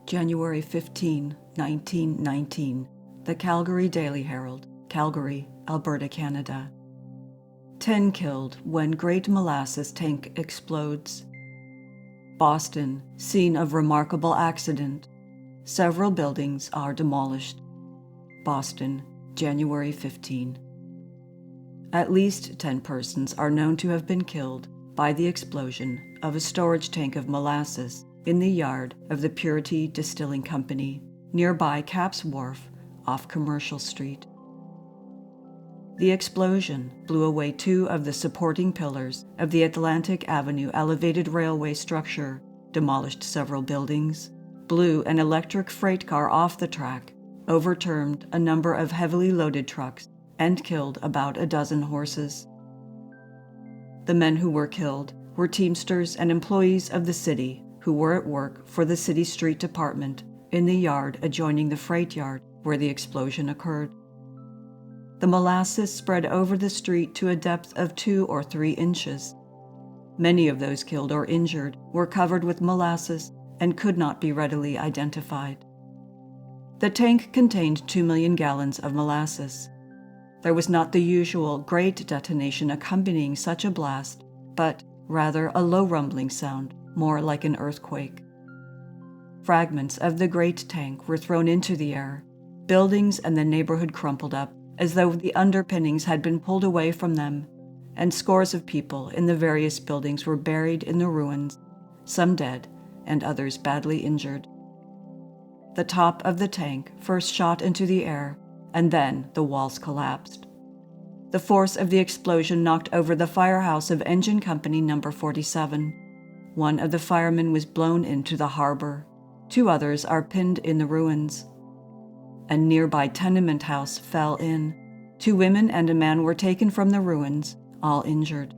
January 15, 1919. The Calgary Daily Herald, Calgary, Alberta, Canada. 10 killed when Great Molasses tank explodes. Boston, scene of remarkable accident. Several buildings are demolished. Boston, January 15. At least 10 persons are known to have been killed by the explosion of a storage tank of molasses in the yard of the Purity Distilling Company, nearby Capps Wharf off Commercial Street. The explosion blew away 2 of the supporting pillars of the Atlantic Avenue elevated railway structure, demolished several buildings, blew an electric freight car off the track, overturned a number of heavily loaded trucks, and killed about a dozen horses. The men who were killed were Teamsters and employees of the city who were at work for the city street department in the yard adjoining the freight yard where the explosion occurred. The molasses spread over the street to a depth of 2 or 3 inches. Many of those killed or injured were covered with molasses and could not be readily identified. The tank contained 2 million gallons of molasses. There was not the usual great detonation accompanying such a blast, but rather a low rumbling sound, more like an earthquake. Fragments of the great tank were thrown into the air. Buildings and the neighborhood crumpled up as though the underpinnings had been pulled away from them, and scores of people in the various buildings were buried in the ruins, some dead and others badly injured. The top of the tank first shot into the air, and then the walls collapsed. The force of the explosion knocked over the firehouse of Engine Company No. 47. One of the firemen was blown into the harbor. 2 others are pinned in the ruins. A nearby tenement house fell in. 2 women and a man were taken from the ruins, all injured.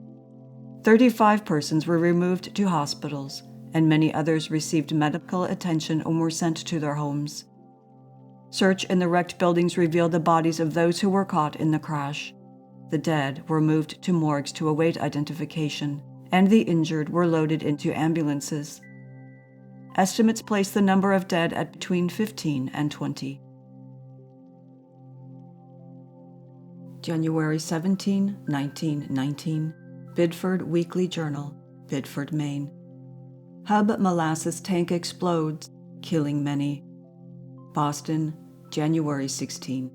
35 persons were removed to hospitals, and many others received medical attention and were sent to their homes. Search in the wrecked buildings revealed the bodies of those who were caught in the crash. The dead were moved to morgues to await identification, and the injured were loaded into ambulances. Estimates place the number of dead at between 15 and 20. January 17, 1919. Bidford Weekly Journal, Bidford, Maine. Hub molasses tank explodes, killing many. Boston, January 16.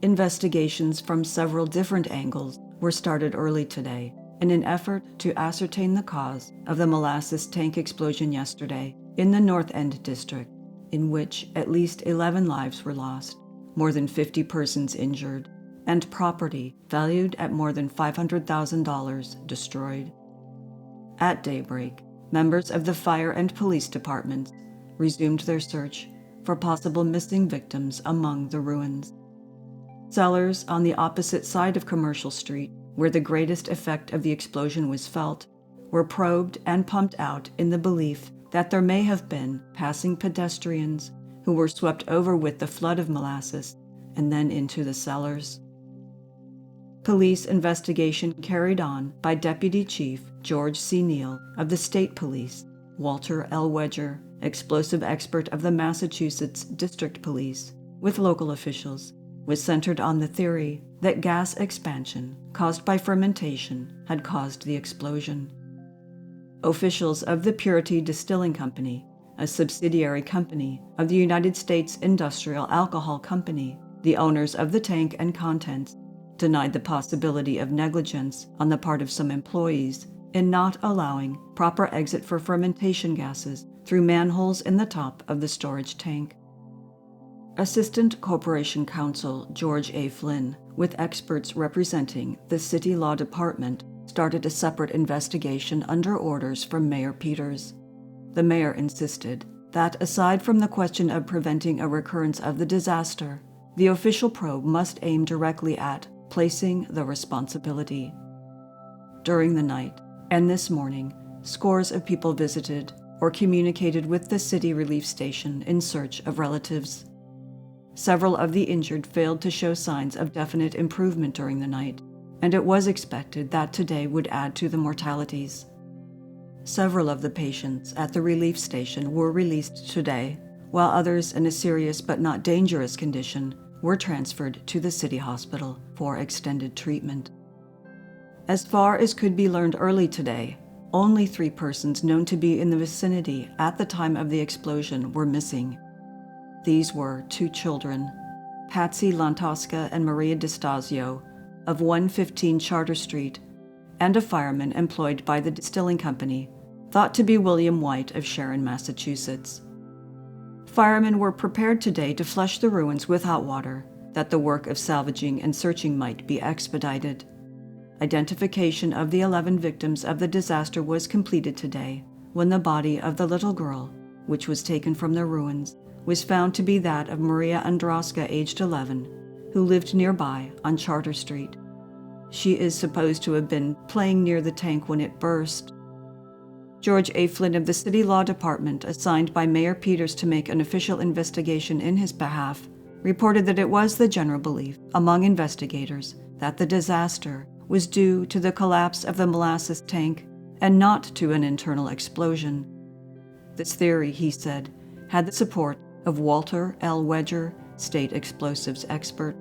Investigations from several different angles were started early today in an effort to ascertain the cause of the molasses tank explosion yesterday in the North End district, in which at least 11 lives were lost, more than 50 persons injured, and property valued at more than $500,000 destroyed. At daybreak, members of the fire and police departments resumed their search for possible missing victims among the ruins. Cellars on the opposite side of Commercial Street, where the greatest effect of the explosion was felt, were probed and pumped out in the belief that there may have been passing pedestrians who were swept over with the flood of molasses and then into the cellars. Police investigation carried on by Deputy Chief George C. Neal of the State Police, Walter L. Wedger, explosive expert of the Massachusetts District Police, with local officials, was centered on the theory that gas expansion caused by fermentation had caused the explosion. Officials of the Purity Distilling Company, a subsidiary company of the United States Industrial Alcohol Company, the owners of the tank and contents, denied the possibility of negligence on the part of some employees in not allowing proper exit for fermentation gases through manholes in the top of the storage tank. Assistant Corporation Counsel George A. Flynn, with experts representing the City Law Department, started a separate investigation under orders from Mayor Peters. The mayor insisted that, aside from the question of preventing a recurrence of the disaster, the official probe must aim directly at placing the responsibility. During the night and this morning, scores of people visited or communicated with the city relief station in search of relatives. Several of the injured failed to show signs of definite improvement during the night, and it was expected that today would add to the mortalities. Several of the patients at the relief station were released today, while others in a serious but not dangerous condition were transferred to the city hospital for extended treatment. As far as could be learned early today, only 3 persons known to be in the vicinity at the time of the explosion were missing. These were 2 children, Patsy Lantosca and Maria DiStasio, of 115 Charter Street, and a fireman employed by the distilling company, thought to be William White of Sharon, Massachusetts. Firemen were prepared today to flush the ruins with hot water, that the work of salvaging and searching might be expedited. Identification of the 11 victims of the disaster was completed today, when the body of the little girl, which was taken from the ruins, was found to be that of Maria Androska, aged 11, who lived nearby on Charter Street. She is supposed to have been playing near the tank when it burst. George A. Flynn of the City Law Department, assigned by Mayor Peters to make an official investigation in his behalf, reported that it was the general belief among investigators that the disaster was due to the collapse of the molasses tank and not to an internal explosion. This theory, he said, had the support of Walter L. Wedger, state explosives expert.